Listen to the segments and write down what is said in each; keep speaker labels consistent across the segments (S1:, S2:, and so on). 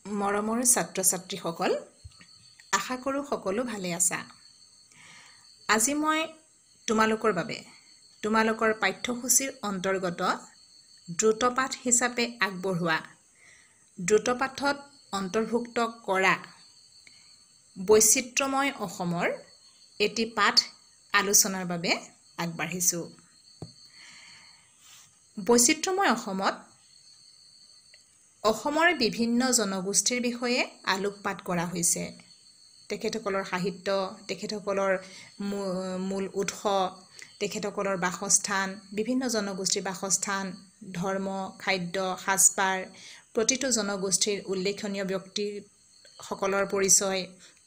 S1: মৰমৰ ছাত্ৰ ছাত্ৰীসকল, আশা কৰোঁ সকলো ভালে আছা। আজি মই তোমালোকৰ বাবে তোমালোকৰ পাঠ্যসূচীৰ অন্তৰ্গত দ্ৰুতপাঠ হিচাপে আগবঢ়োৱা দ্ৰুতপাঠত অন্তৰ্ভুক্ত কৰা বৈচিত্ৰ্যময় অসমৰ এটি পাঠ আলোচনাৰ বাবে আগবাঢ়িছোঁ। বৈচিত্ৰ্যময় অসমৰ বিভিন্ন জনগোষ্ঠীৰ বিষয়ে আলোকপাত কৰা হৈছে। তেখেতসকলৰ সাহিত্য, তেখেতসকলৰ মূল উৎস, তেখেতসকলৰ বাসস্থান, বিভিন্ন জনগোষ্ঠীৰ বাসস্থান, ধৰ্ম, খাদ্য, সাজপাৰ, প্ৰতিটো জনগোষ্ঠীৰ উল্লেখনীয় ব্যক্তিসকলৰ পৰিচয়,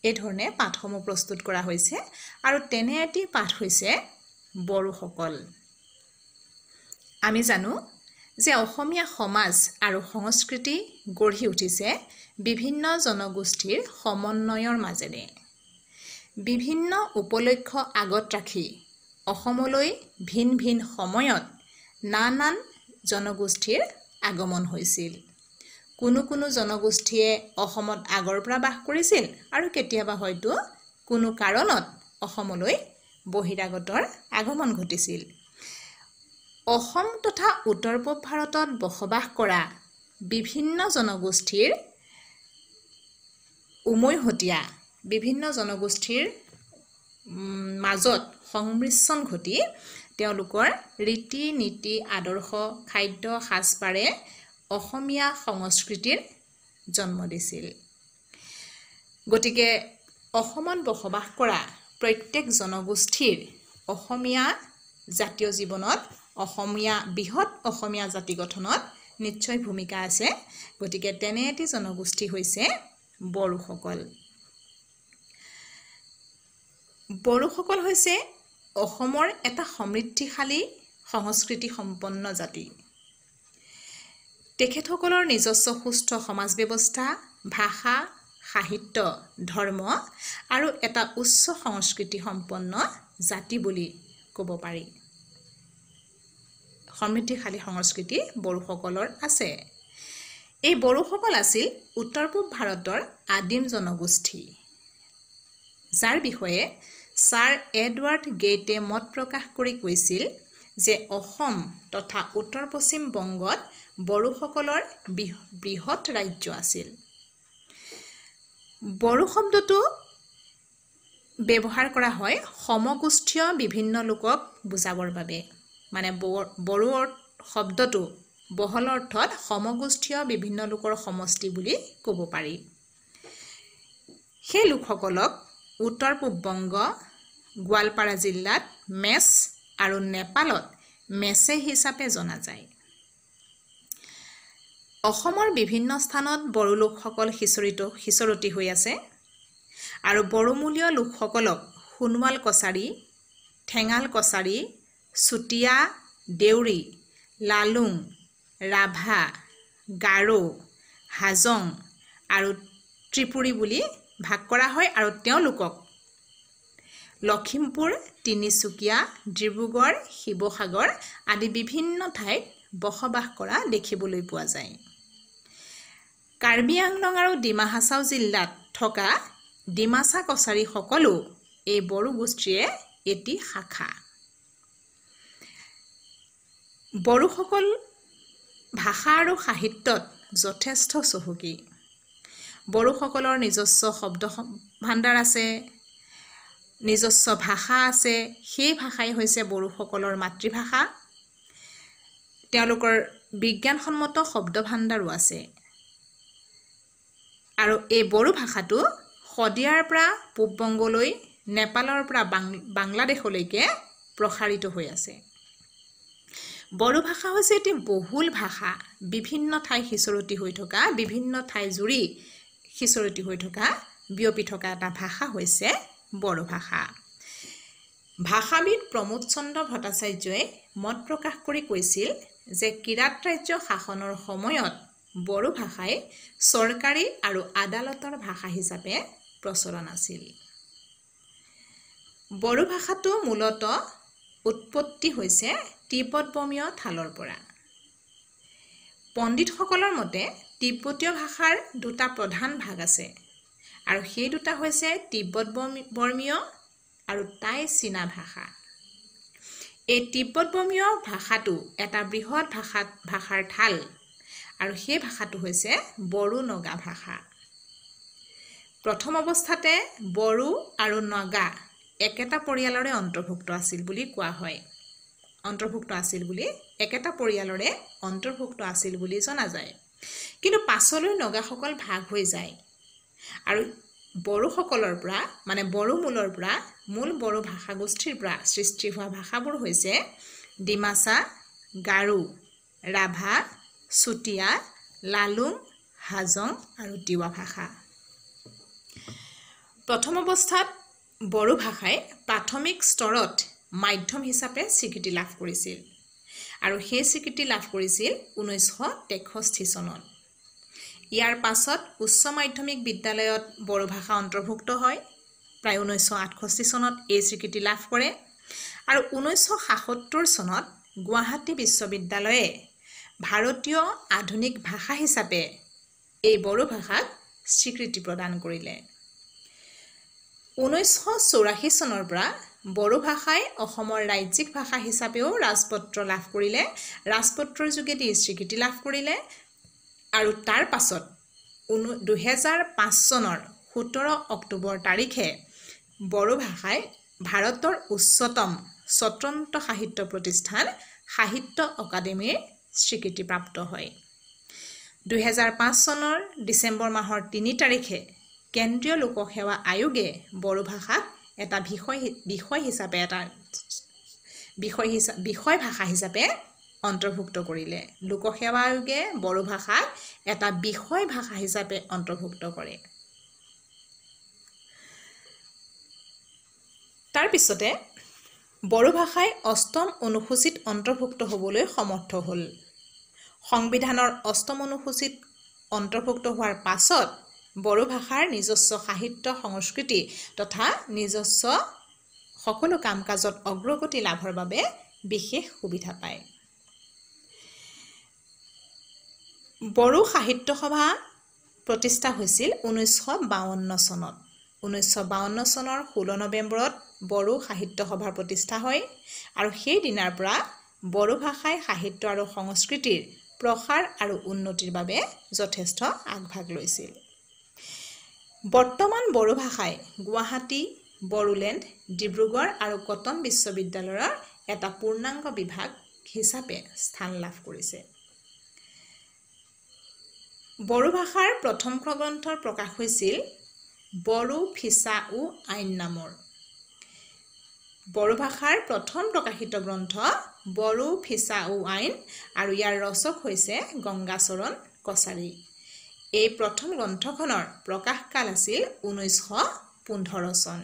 S1: এই ধৰণে পাঠসমূহ প্ৰস্তুত কৰা হৈছে। আৰু তেনে এটি পাঠ হৈছে বড়োসকল। আমি জানো যে অসমীয়া সমাজ আৰু সংস্কৃতি গঢ়ি উঠিছে বিভিন্ন জনগোষ্ঠীৰ সমন্বয়ৰ মাজেৰে। বিভিন্ন উপলক্ষ্য আগত ৰাখি অসমলৈ ভিন ভিন সময়ত নানান জনগোষ্ঠীৰ আগমন হৈছিল। কোনো জনগোষ্ঠীয়ে অসমত আগৰ পৰা বাস কৰিছিল আৰু কেতিয়াবা হয়তো কোনো কাৰণত অসমলৈ বহিৰাগতৰ আগমন ঘটিছিল। অসম তথা উত্তৰ পূব ভাৰতত বসবাস কৰা বিভিন্ন জনগোষ্ঠীৰ উমৈহতীয়া বিভিন্ন জনগোষ্ঠীৰ মাজত সংমিশ্ৰণ ঘটি তেওঁলোকৰ ৰীতি নীতি আদৰ্শ, খাদ্য, সাজপাৰে অসমীয়া সংস্কৃতিৰ জন্ম দিছিল। গতিকে অসমত বসবাস কৰা প্ৰত্যেক জনগোষ্ঠীৰ অসমীয়া জাতীয় জীৱনত, বৃহৎ অসমীয়া জাতি গঠনত নিশ্চয় ভূমিকা আছে। গতিকে তেনে এটি জনগোষ্ঠী হৈছে বড়োসকল। বড়োসকল হৈছে অসমৰ এটা সমৃদ্ধিশালী সংস্কৃতি সম্পন্ন জাতি। তেখেতসকলৰ নিজস্ব সুস্থ সমাজ ব্যৱস্থা, ভাষা, সাহিত্য, ধৰ্ম আৰু এটা উচ্চ সংস্কৃতি সম্পন্ন জাতি বুলি ক'ব পাৰি। সমৃদ্ধিশালী সংস্কৃতি বড়োসকলৰ আছে। এই বড়োসকল আছিল উত্তৰ পূব ভাৰতৰ আদিম জনগোষ্ঠী, যাৰ বিষয়ে ছাৰ এডৱাৰ্ড গেইটে মত প্ৰকাশ কৰি কৈছিল যে অসম তথা উত্তৰ পশ্চিম বংগত বড়োসকলৰ বৃহৎ ৰাজ্য আছিল। বড়ো শব্দটো ব্যৱহাৰ কৰা হয় সমগোষ্ঠীয় বিভিন্ন লোকক বুজাবৰ বাবে। মানে বড়ো শব্দটো বহল অৰ্থত সমগোষ্ঠীয় বিভিন্ন লোকৰ সমষ্টি বুলি ক'ব পাৰি। সেই লোকসকলক উত্তৰ পূব বংগ, গোৱালপাৰা জিলাত মেচ আৰু নেপালত মেচে হিচাপে জনা যায়। অসমৰ বিভিন্ন স্থানত বড়ো লোকসকল সিঁচৰতি হৈ আছে আৰু বড়োমূলীয় লোকসকলক সোণোৱাল কছাৰী, ঠেঙাল কছাৰী, চুতীয়া, দেউৰী, লালুং, ৰাভা, গাৰো, হাজং আৰু ত্ৰিপুৰী বুলি ভাগ কৰা হয়। আৰু তেওঁলোকক লখিমপুৰ, তিনিচুকীয়া, ডিব্ৰুগড়, শিৱসাগৰ আদি বিভিন্ন ঠাইত বসবাস কৰা দেখিবলৈ পোৱা যায়। কাৰ্বি আংলং আৰু ডিমা হাছাও জিলাত থকা ডিমাচা কছাৰীসকলো এই বড়ো গোষ্ঠীৰে এটি শাখা। বড়োসকল ভাষা আৰু সাহিত্যত যথেষ্ট চহকী। বড়োসকলৰ নিজস্ব শব্দ ভাণ্ডাৰ আছে, নিজস্ব ভাষা আছে। সেই ভাষাই হৈছে বড়োসকলৰ মাতৃভাষা। তেওঁলোকৰ বিজ্ঞানসন্মত শব্দ ভাণ্ডাৰো আছে। আৰু এই বড়ো ভাষাটো শদিয়াৰ পৰা পূব বংগলৈ, নেপালৰ পৰা বাংলাদেশলৈকে প্ৰসাৰিত হৈ আছে। বড়ো ভাষা হৈছে এটি বহুল ভাষা। বিভিন্ন ঠাই সিঁচৰতি হৈ থকা, বিভিন্ন ঠাই জুৰি সিঁচৰতি হৈ থকা, বিয়পি থকা এটা ভাষা হৈছে বড়ো ভাষা। ভাষাবিদ প্ৰমোদ চন্দ্ৰ ভট্টাচাৰ্যই মত প্ৰকাশ কৰি কৈছিল যে কিৰাত ৰাজ্য শাসনৰ সময়ত বড়ো ভাষাই চৰকাৰী আৰু আদালতৰ ভাষা হিচাপে প্ৰচলন আছিল। বড়ো ভাষাটো মূলতঃ উৎপত্তি হৈছে তিব্বত বৰ্মীয় ঠালৰ পৰা। পণ্ডিতসকলৰ মতে তিব্বতীয় ভাষাৰ দুটা প্ৰধান ভাগ আছে আৰু সেই দুটা হৈছে তিব্বত বৰ্মীয় আৰু টাই চীনা ভাষা। এই তিব্বত বৰ্মীয় ভাষাটো এটা বৃহৎ ভাষাৰ ঠাল আৰু সেই ভাষাটো হৈছে বড়ো নগা ভাষা। প্ৰথম অৱস্থাতে বড়ো আৰু নগা একেটা পৰিয়ালৰে অন্তৰ্ভুক্ত আছিল বুলি কোৱা হয়। একেটা পৰিয়ালৰে অন্তৰ্ভুক্ত আছিল বুলি জনা যায়। কিন্তু পাছলৈ নগাসকল ভাগ হৈ যায় আৰু বড়োসকলৰ পৰা মানে বড়ো মূলৰ পৰা মূল বড়ো ভাষাগোষ্ঠীৰ পৰা সৃষ্টি হোৱা ভাষাবোৰ হৈছে ডিমাচা, গাৰো, ৰাভা, চুতীয়া, লালুং, হাজং আৰু তিৱা ভাষা। প্ৰথম অৱস্থাত বড়ো ভাষাই প্ৰাথমিক স্তৰত মাধ্যম হিচাপে স্বীকৃতি লাভ কৰিছিল আৰু সেই স্বীকৃতি লাভ কৰিছিল 1963 চনত। ইয়াৰ পাছত উচ্চ মাধ্যমিক বিদ্যালয়ত বড়ো ভাষা অন্তৰ্ভুক্ত হয়। প্ৰায় 1968 চনত এই স্বীকৃতি লাভ কৰে আৰু 1977 চনত গুৱাহাটী বিশ্ববিদ্যালয়ে ভাৰতীয় আধুনিক ভাষা হিচাপে এই বড়ো ভাষাক স্বীকৃতি প্ৰদান কৰিলে। 1984 চনৰ পৰা বড়ো ভাষাই অসমৰ ৰাজ্যিক ভাষা হিচাপেও ৰাজপত্ৰ লাভ কৰিলে, ৰাজপত্ৰৰ যোগেদি স্বীকৃতি লাভ কৰিলে আৰু তাৰ পাছত 2005 চনৰ 17 অক্টোবৰ তাৰিখে বড়ো ভাষাই ভাৰতৰ উচ্চতম স্বতন্ত্ৰ সাহিত্য প্ৰতিষ্ঠান সাহিত্য অকাডেমীৰ স্বীকৃতিপ্ৰাপ্ত হয়। 2005 চনৰ ডিচেম্বৰ মাহৰ 3 তাৰিখে কেন্দ্ৰীয় লোকসেৱা আয়োগে বড়ো ভাষাক এটা বিষয় ভাষা হিচাপে অন্তৰ্ভুক্ত কৰিলে। লোকসেৱা আয়োগে বড়ো ভাষাক এটা বিষয় ভাষা হিচাপে অন্তৰ্ভুক্ত কৰে। তাৰ পিছতে বড়ো ভাষাই 8ম অনুসূচীত অন্তৰ্ভুক্ত হ'বলৈ সমৰ্থ হ'ল। সংবিধানৰ 8ম অনুসূচীত অন্তৰ্ভুক্ত হোৱাৰ পাছত বড়ো ভাষাৰ নিজস্ব সাহিত্য সংস্কৃতি তথা নিজস্ব সকলো কাম কাজত অগ্ৰগতি লাভৰ বাবে বিশেষ সুবিধা পায়। বড়ো সাহিত্য সভা প্ৰতিষ্ঠা হৈছিল 1952 চনত। 1952 চনৰ 16 নৱেম্বৰত বড়ো সাহিত্য সভাৰ প্ৰতিষ্ঠা হয় আৰু সেই দিনাৰ পৰা বড়ো ভাষাই সাহিত্য আৰু সংস্কৃতিৰ প্ৰসাৰ আৰু উন্নতিৰ বাবে যথেষ্ট আগভাগ লৈছিল। বৰ্তমান বড়ো ভাষাই গুৱাহাটী, বড়োলেণ্ড, ডিব্ৰুগড় আৰু কটন বিশ্ববিদ্যালয়ৰ এটা পূৰ্ণাংগ বিভাগ হিচাপে স্থান লাভ কৰিছে। বড়ো ভাষাৰ প্ৰথম গ্ৰন্থৰ প্ৰকাশ হৈছিল বড়ো ফিছা ও আইন নামৰ। বড়ো ভাষাৰ প্ৰথম প্ৰকাশিত গ্ৰন্থ বড়ো ফিছা ও আইন আৰু ইয়াৰ ৰচক হৈছে গংগাচৰণ কছাৰী। এই প্ৰথম গ্ৰন্থখনৰ প্ৰকাশকাল আছিল 1915 চন।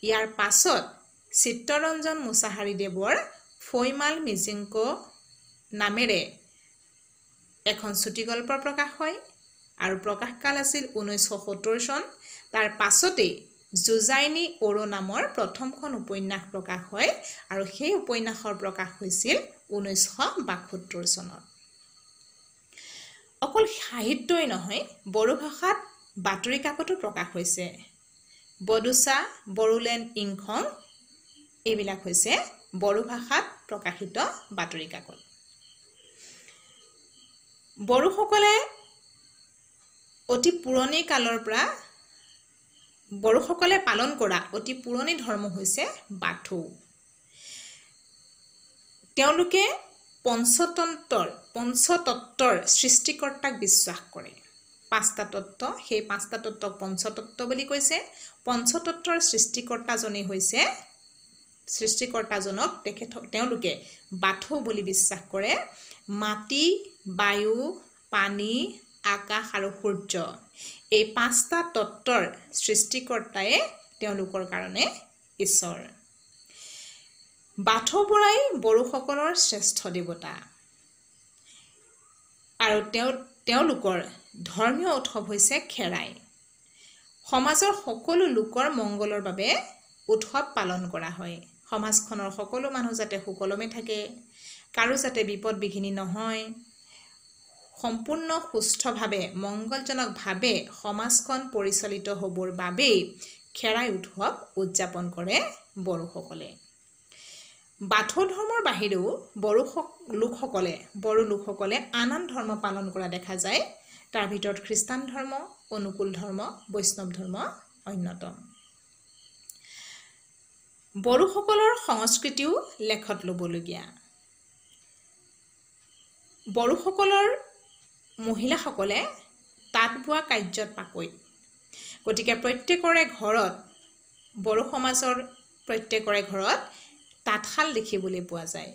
S1: ইয়াৰ পাছত চিত্তৰঞ্জন মুছাহাৰী দেৱৰ ফৈমাল মিজিংক নামেৰে এখন চুটিগল্পৰ প্ৰকাশ হয় আৰু প্ৰকাশকাল আছিল 1970 চন। তাৰ পাছতেই জুজাইনী ওৰো নামৰ প্ৰথমখন উপন্যাস প্ৰকাশ হয় আৰু সেই উপন্যাসৰ প্ৰকাশ হৈছিল 1972 চনত। অকল সাহিত্যই নহয়, বড়ো ভাষাত বাতৰি কাকতো প্ৰকাশ হৈছে। বডোচা, বড়োলেণ্ড ইংখং এইবিলাক হৈছে বড়ো ভাষাত প্ৰকাশিত বাতৰি কাকত। বড়োসকলে অতি পুৰণি কালৰ পৰা বড়োসকলে পালন কৰা অতি পুৰণি ধৰ্ম হৈছে বাথৌ। তেওঁলোকে পঞ্চতত্বৰ সৃষ্টিকৰ্তাক বিশ্বাস কৰে। 5টা তত্ত্ব, সেই 5টা তত্ত্বক পঞ্চতত্ত্ব বুলি কৈছে। পঞ্চতত্ত্বৰ সৃষ্টিকৰ্তাজনক তেওঁলোকে বাথৌ বুলি বিশ্বাস কৰে। মাটি, বায়ু, পানী, আকাশ আৰু সূৰ্য এই 5টা তত্ত্বৰ সৃষ্টিকৰ্তাই তেওঁলোকৰ কাৰণে ঈশ্বৰ। বাথৌ বৰাই বড়োসকলৰ শ্ৰেষ্ঠ দেৱতা আৰু তেওঁলোকৰ ধৰ্মীয় উৎসৱ হৈছে খেৰাই। সমাজৰ সকলো লোকৰ মংগলৰ বাবে উৎসৱ পালন কৰা হয়। সমাজখনৰ সকলো মানুহ যাতে সুকলমে থাকে, কাৰো যাতে বিপদ বিঘিনি নহয়, সম্পূৰ্ণ সুস্থভাৱে মংগলজনকভাৱে সমাজখন পৰিচালিত হ'বৰ বাবেই খেৰাই উৎসৱ উদযাপন কৰে বড়োসকলে। বাথৌ ধৰ্মৰ বাহিৰেও বড়ো লোকসকলে আন আন ধৰ্ম পালন কৰা দেখা যায়। তাৰ ভিতৰত খ্ৰীষ্টান ধৰ্ম, অনুকূল ধৰ্ম, বৈষ্ণৱ ধৰ্ম অন্যতম। বড়োসকলৰ সংস্কৃতিও লেখত ল'বলগীয়া। বড়োসকলৰ মহিলাসকলে তাঁত বোৱা কাৰ্যত পাকৈত। গতিকে প্ৰত্যেকৰে ঘৰত, বড়ো সমাজৰ প্ৰত্যেকৰে ঘৰত তাঁতশাল দেখিবলৈ পোৱা যায়।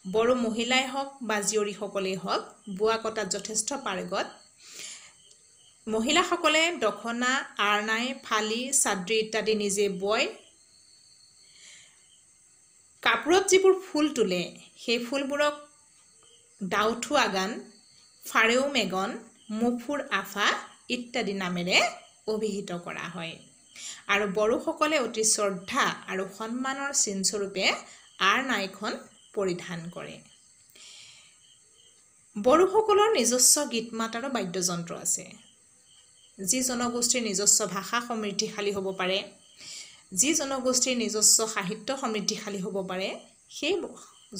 S1: বড়ো মহিলাই হওক বা জীয়ৰীসকলেই হওক বোৱা কটাত যথেষ্ট পাৰ্গত। মহিলাসকলে দখনা, আৰনাই, ফালি, চাদ্ৰী ইত্যাদি নিজে বয়। কাপোৰত যিবোৰ ফুল তোলে সেই ফুলবোৰক ডাউঠু আগান, ফাৰেও মেগন, মুফুৰ আফা ইত্যাদি নামেৰে অভিহিত কৰা হয়। আৰু বড়োসকলে অতি শ্ৰদ্ধা আৰু সন্মানৰ চিনস্বৰূপে আৰনাইখন পৰিধান কৰে। বড়োসকলৰ নিজস্ব গীত মাত আৰু বাদ্যযন্ত্ৰ আছে। যি জনগোষ্ঠীৰ নিজস্ব ভাষা সমৃদ্ধিশালী হ'ব পাৰে, যি জনগোষ্ঠীৰ নিজস্ব সাহিত্য সমৃদ্ধিশালী হ'ব পাৰে, সেই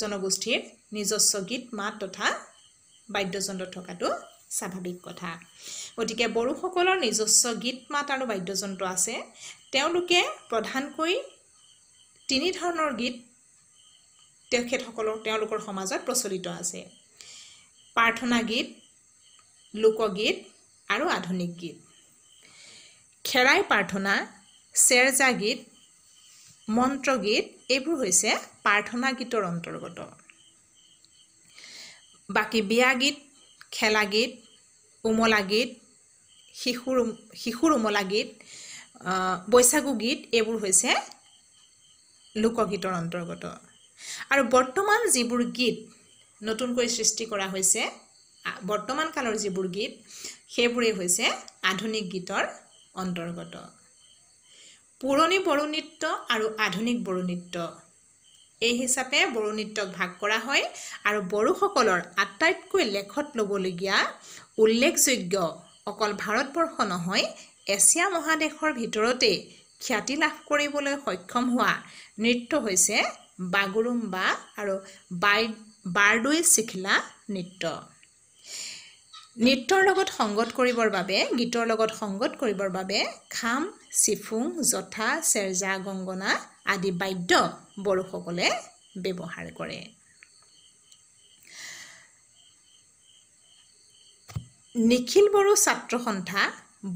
S1: জনগোষ্ঠীৰ নিজস্ব গীত মাত তথা বাদ্যযন্ত্ৰ থকাটো স্বাভাৱিক কথা। গতিকে বড়োসকলৰ নিজস্ব গীত মাত আৰু বাদ্যযন্ত্ৰ আছে। তেওঁলোকে প্ৰধানকৈ তিনি ধৰণৰ গীত তেওঁলোকৰ সমাজত প্ৰচলিত আছে: প্ৰাৰ্থনা গীত, লোকগীত আৰু আধুনিক গীত। খেৰাই প্ৰাৰ্থনা, চেৰজা গীত, মন্ত্ৰগীত এইবোৰ হৈছে প্ৰাৰ্থনা গীতৰ অন্তৰ্গত। বাকী বিয়া গীত, খেলা গীত, উমলা গীত, শিশুৰ উমলা গীত, বৈশাগু গীত এইবোৰ হৈছে লোকগীতৰ অন্তৰ্গত। আৰু বৰ্তমান যিবোৰ গীত নতুনকৈ সৃষ্টি কৰা হৈছে, বৰ্তমান কালৰ যিবোৰ গীত সেইবোৰেই হৈছে আধুনিক গীতৰ অন্তৰ্গত। পুৰণি বড়ো নৃত্য আৰু আধুনিক বড়ো নৃত্য এই হিচাপে বড়ো নৃত্যক ভাগ কৰা হয়। আৰু বড়োসকলৰ আটাইতকৈ লেখত ল'বলগীয়া উল্লেখযোগ্য অকল ভাৰতবৰ্ষ নহয়, এছিয়া মহাদেশৰ ভিতৰতে খ্যাতি লাভ কৰিবলৈ সক্ষম হোৱা নৃত্য হৈছে বাগুৰুম্বা আৰু বাৰদৈ চিখলা নৃত্য। নৃত্যৰ লগত সংগত কৰিবৰ বাবে, গীতৰ লগত সংগত কৰিবৰ বাবে খাম, চিফুং, জথা, চেৰজা, গংগনা আদি বাদ্য বড়োসকলে ব্যৱহাৰ কৰে। নিখিল বড়ো ছাত্ৰ সন্থা,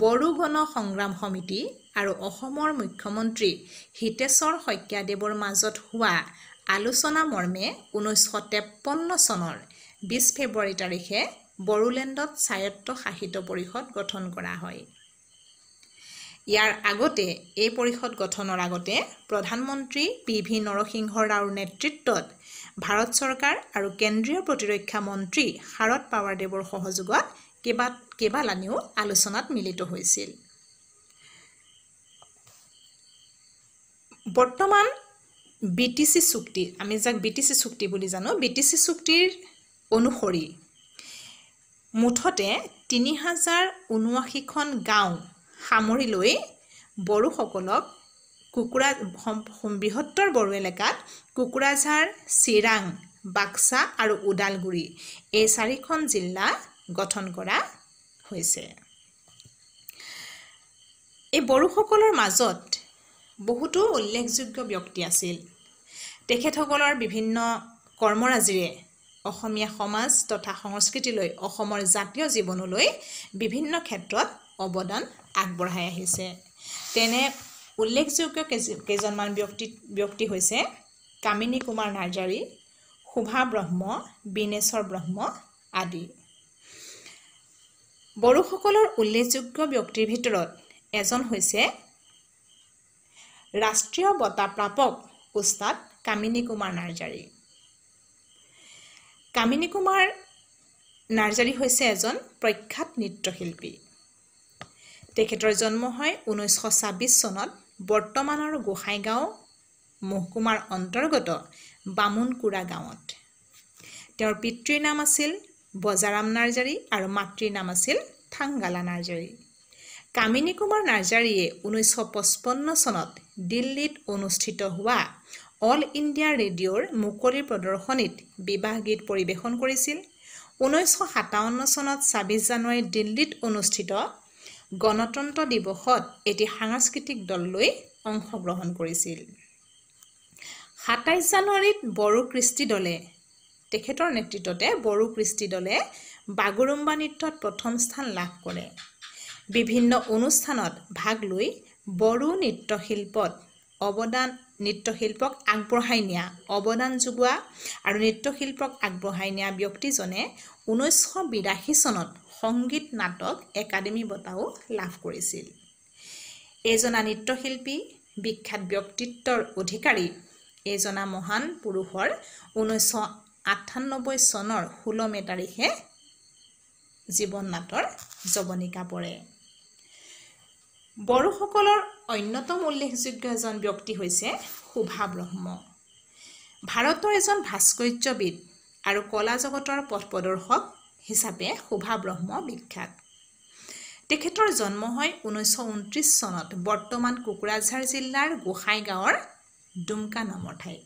S1: বড়ো গণ সংগ্ৰাম সমিতি আৰু অসমৰ মুখ্যমন্ত্ৰী হিতেশ্বৰ শইকীয়াদেৱৰ মাজত হোৱা আলোচনা মৰ্মে 1953 চনৰ 20 ফেব্ৰুৱাৰী তাৰিখে বড়োলেণ্ডত স্বায়ত্ত শাসিত পৰিষদ গঠন কৰা হয়। ইয়াৰ আগতে এই পৰিষদ গঠনৰ আগতে প্ৰধানমন্ত্ৰী PV নৰসিংহ ৰাওৰ নেতৃত্বত ভাৰত চৰকাৰ আৰু কেন্দ্ৰীয় প্ৰতিৰক্ষা মন্ত্ৰী শাৰদ পাৱাৰদেৱৰ সহযোগত কেইবালানিও আলোচনাত মিলিত হৈছিল। বৰ্তমান BTC চুক্তি, আমি যাক BTC চুক্তি বুলি জানো, BTC চুক্তিৰ অনুসৰি মুঠতে 3079খন গাঁও সামৰি লৈ বড়োসকলক বৃহত্তৰ বড়ো এলেকাত কোকৰাঝাৰ, চিৰাং, বাক্সা আৰু ওদালগুৰি এই 4খন জিলা গঠন কৰা হৈছে। এই বড়োসকলৰ মাজত বহুতো উল্লেখযোগ্য ব্যক্তি আছিল। তেখেতসকলৰ বিভিন্ন কৰ্মৰাজিৰে অসমীয়া সমাজ তথা সংস্কৃতিলৈ, অসমৰ জাতীয় জীৱনলৈ বিভিন্ন ক্ষেত্ৰত অৱদান আগবঢ়াই আহিছে। তেনে উল্লেখযোগ্য কেইজনমান ব্যক্তি হৈছে কামিনী কুমাৰ নাৰ্জাৰী, শোভা ব্ৰহ্ম, বিনেশ্বৰ ব্ৰহ্ম আদি। বড়োসকলৰ উল্লেখযোগ্য ব্যক্তিৰ ভিতৰত এজন হৈছে ৰাষ্ট্ৰীয় বঁটা প্ৰাপক উস্তাদ কামিনী কুমাৰ নাৰ্জাৰী। কামিনী কুমাৰ নাৰ্জাৰী হৈছে এজন প্ৰখ্যাত নৃত্যশিল্পী। তেখেতৰ জন্ম হয় 1926 চনত বৰ্তমানৰ গোসাইগাঁও মহকুমাৰ অন্তৰ্গত বামুণকুৰা গাঁৱত। তেওঁৰ পিতৃৰ নাম আছিল বজাৰাম নাৰ্জাৰী আৰু মাতৃৰ নাম আছিল থাংগালা নাৰ্জাৰী। কামিনী কুমাৰ নাৰ্জাৰীয়ে 1955 চনত দিল্লীত অনুষ্ঠিত হোৱা অল ইণ্ডিয়া ৰেডিঅ'ৰ মুকলি প্ৰদৰ্শনীত বিবাহ গীত পৰিৱেশন কৰিছিল। 1957 চনত 26 জানুৱাৰীত দিল্লীত অনুষ্ঠিত গণতন্ত্ৰ দিৱসত এটি সাংস্কৃতিক দল লৈ অংশগ্ৰহণ কৰিছিল। 27 জানুৱাৰীত বড়ো কৃষ্টি দলে তেখেতৰ নেতৃত্বতে বড়ো কৃষ্টি দলে বাগুৰুম্বা নৃত্যত প্ৰথম স্থান লাভ কৰে। বিভিন্ন অনুষ্ঠানত ভাগ লৈ বড়ো নৃত্যশিল্পক আগবঢ়াই নিয়া অৱদান যোগোৱা আৰু নৃত্যশিল্পক আগবঢ়াই নিয়া ব্যক্তিজনে 1982 চনত সংগীত নাটক একাডেমী বঁটাও লাভ কৰিছিল। এজনা নৃত্যশিল্পী বিখ্যাত ব্যক্তিত্বৰ অধিকাৰী এজনা মহান পুৰুষৰ 1998 চনৰ 16 মে তাৰিখে জীৱন নাটৰ জৱনিকা পৰে। বড়োসকলৰ অন্যতম উল্লেখযোগ্য এজন ব্যক্তি হৈছে শোভা ব্ৰহ্ম। ভাৰতৰ এজন ভাস্কৰ্যবিদ আৰু কলা জগতৰ পথ প্ৰদৰ্শক হিচাপে শোভা ব্ৰহ্ম বিখ্যাত। তেখেতৰ জন্ম হয় 1929 চনত বৰ্তমান কোকৰাঝাৰ জিলাৰ গোসাইগাঁৱৰ ডুমকা নামৰ ঠাইত।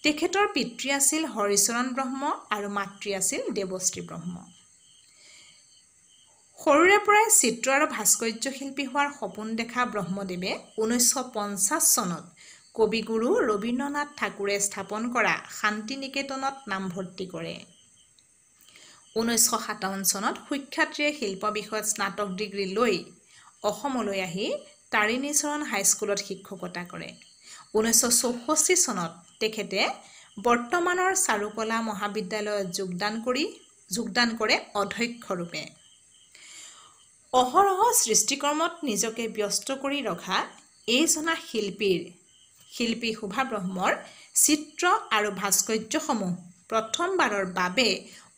S1: তেখেতৰ পিতৃ আছিল হৰিচৰণ ব্ৰহ্ম আৰু মাতৃ আছিল দেৱশ্ৰী ব্ৰহ্ম। সৰুৰে পৰাই চিত্ৰ আৰু ভাস্কৰ্য শিল্পী হোৱাৰ সপোন দেখা ব্ৰহ্মদেৱে 1950 চনত কবিগুৰু ৰবীন্দ্ৰনাথ ঠাকুৰে স্থাপন কৰা শান্তি নিকেতনত নামভৰ্তি কৰে। 1957 চনত সুখ্যাতিৰে শিল্প বিষয়ত স্নাতক ডিগ্ৰী লৈ অসমলৈ আহি তাৰিণীচৰণ হাইস্কুলত শিক্ষকতা কৰে। 1964 চনত তেখেতে বৰ্তমানৰ চাৰুকলা মহাবিদ্যালয়ত যোগদান কৰে অধ্যক্ষ ৰূপে। অহৰহ সৃষ্টিকৰ্মত নিজকে ব্যস্ত কৰি ৰখা এইজনা শিল্পী শোভা ব্ৰহ্মৰ চিত্ৰ আৰু ভাস্কৰ্যসমূহ প্ৰথমবাৰৰ বাবে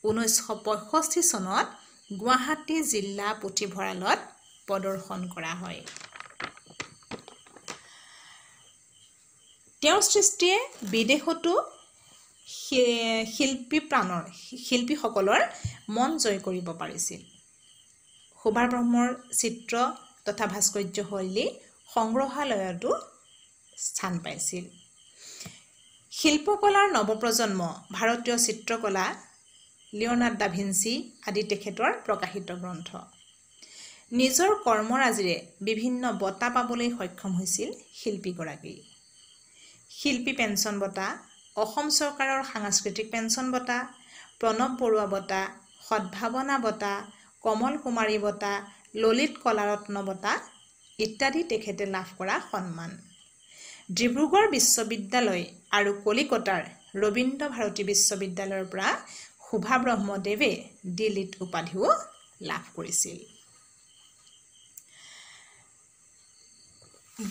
S1: 1965 চনত গুৱাহাটী জিলা পুথিভঁৰালত প্ৰদৰ্শন কৰা হয়। তেওঁৰ সৃষ্টিয়ে বিদেশতো শিল্পীসকলৰ মন জয় কৰিব পাৰিছিল। শোভা ব্ৰহ্মৰ চিত্ৰ তথা ভাস্কৰ্য শৈলী সংগ্ৰহালয়তো স্থান পাইছিল। শিল্পকলাৰ নৱপ্ৰজন্ম ভাৰতীয় চিত্ৰকলা লিঅ'নাৰ্ড ডা ভিঞ্চি আদি তেখেতৰ প্ৰকাশিত গ্ৰন্থ। নিজৰ কৰ্মৰাজিৰে বিভিন্ন বঁটা পাবলৈ সক্ষম হৈছিল শিল্পীগৰাকী। শিল্পী পেঞ্চন বঁটা, অসম চৰকাৰৰ সাংস্কৃতিক পেঞ্চন বঁটা, প্ৰণৱ বৰুৱা বঁটা, সদ্ভাৱনা বঁটা, কমল কুমাৰী বঁটা, ললিত কলাৰত্ন বঁটা ইত্যাদি তেখেতে লাভ কৰা সন্মান। ডিব্ৰুগড় বিশ্ববিদ্যালয় আৰু কলিকতাৰ ৰবীন্দ্ৰ ভাৰতী বিশ্ববিদ্যালয়ৰ পৰা শোভা ব্ৰহ্মদেৱে দিল্লীত উপাধিও লাভ কৰিছিল।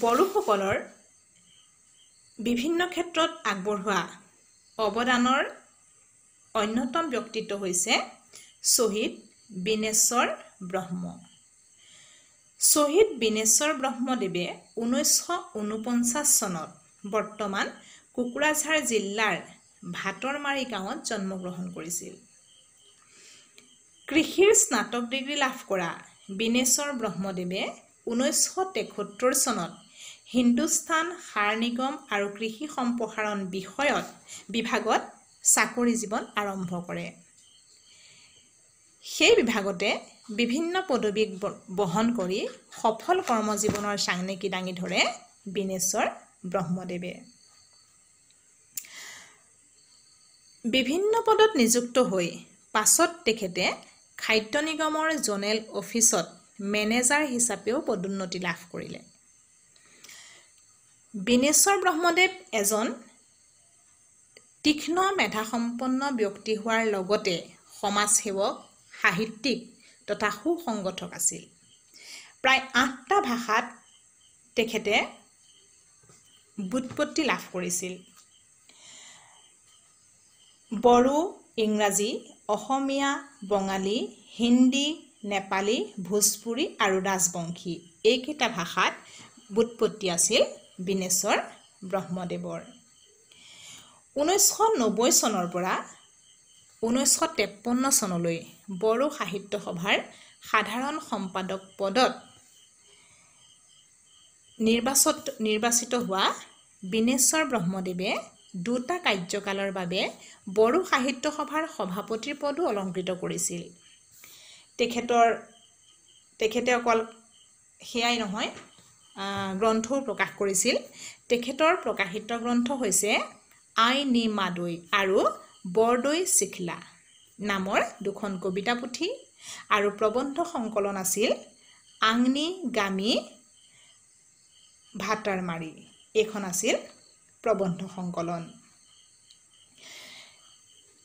S1: বড়োসকলৰ বিভিন্ন ক্ষেত্ৰত আগবঢ়োৱা অৱদানৰ অন্যতম ব্যক্তিত্ব হৈছে শ্বহীদ বিনেশ্বৰ ব্ৰহ্ম। শ্বহীদ বিনেশ্বৰ ব্ৰহ্মদেৱে 1949 চনত বৰ্তমান কোকৰাঝাৰ জিলাৰ ভাতৰমাৰী গাঁৱত জন্মগ্ৰহণ কৰিছিল। কৃষিৰ স্নাতক ডিগ্ৰী লাভ কৰা বিনেশ্বৰ ব্ৰহ্মদেৱে 1973 চনত হিন্দুস্তান সাৰ নিগম আৰু কৃষি সম্প্ৰসাৰণ বিভাগত চাকৰি জীৱন আৰম্ভ কৰে। সেই বিভাগতে বিভিন্ন পদবী বহন কৰি সফল কৰ্মজীৱনৰ চাঙনেকি দাঙি ধৰে বিনেশ্বৰ ব্ৰহ্মদেৱে। বিভিন্ন পদত নিযুক্ত হৈ পাছত তেখেতে খাদ্য নিগমৰ জনেল অফিচত মেনেজাৰ হিচাপেও পদোন্নতি লাভ কৰিলে। বিনেশ্বৰ ব্ৰহ্মদেৱ এজন তীক্ষ্ণ মেধাসম্পন্ন ব্যক্তি হোৱাৰ লগতে সমাজসেৱক, সাহিত্যিক তথা সুসংগঠক আছিল। প্ৰায় 8টা ভাষাত তেখেতে ব্যুৎপত্তি লাভ কৰিছিল। বড়ো, ইংৰাজী, অসমীয়া, বঙালী, হিন্দী, নেপালী, ভোজপুৰী আৰু ৰাজবংশী এইকেইটা ভাষাত ব্যুৎপত্তি আছিল বিনেশ্বৰ ব্ৰহ্মদেৱৰ। 1990 চনৰ পৰা 1953 চনলৈ বড়ো সাহিত্য সভাৰ সাধাৰণ সম্পাদক পদত নিৰ্বাচিত হোৱা বিনেশ্বৰ ব্ৰহ্মদেৱে দুটা কাৰ্যকালৰ বাবে বড়ো সাহিত্য সভাৰ সভাপতিৰ পদো অলংকৃত কৰিছিল। তেখেতে অকল সেয়াই নহয়, গ্ৰন্থও প্ৰকাশ কৰিছিল। তেখেতৰ প্ৰকাশিত গ্ৰন্থ হৈছে আই নি মাদৈ আৰু বৰদৈ চিখলা নামৰ দুখন কবিতা পুথি, আৰু প্ৰবন্ধ সংকলন আছিল আংনি গামি ভাটাৰ মাৰি। এইখন আছিল প্ৰবন্ধ সংকলন।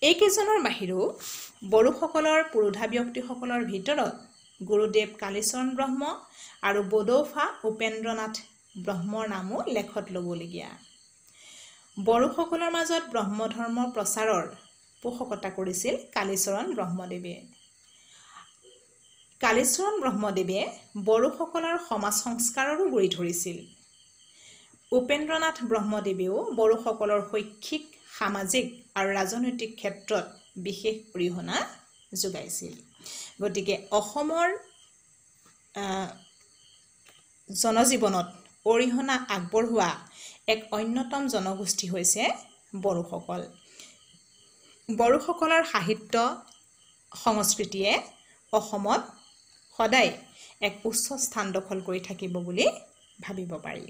S1: এইকেইজনৰ বাহিৰেও বড়োসকলৰ পুৰোধা ব্যক্তিসকলৰ ভিতৰত গুৰুদেৱ কালীচৰণ ব্ৰহ্ম আৰু বডৌফা উপেন্দ্ৰনাথ ব্ৰহ্মৰ নামো লেখত ল'বলগীয়া। বড়োসকলৰ মাজত ব্ৰহ্ম ধৰ্ম প্ৰচাৰৰ পোষকতা কৰিছিল কালীচৰণ ব্ৰহ্মদেৱে। কালীচৰণ ব্ৰহ্মদেৱে বড়োসকলৰ সমাজ সংস্কাৰৰো গুৰি ধৰিছিল। উপেন্দ্ৰনাথ ব্ৰহ্মদেৱেও বড়োসকলৰ শৈক্ষিক, সামাজিক আৰু ৰাজনৈতিক ক্ষেত্ৰত বিশেষ অৰিহণা যোগাইছিল। গতিকে অসমৰ জনজীৱনত অৰিহণা আগবঢ়োৱা এক অন্যতম জনগোষ্ঠী হৈছে বড়োসকল। বড়োসকলৰ সাহিত্য সংস্কৃতিয়ে অসমত সদায় এক উচ্চ স্থান দখল কৰি থাকিব বুলি ভাবিব পাৰি।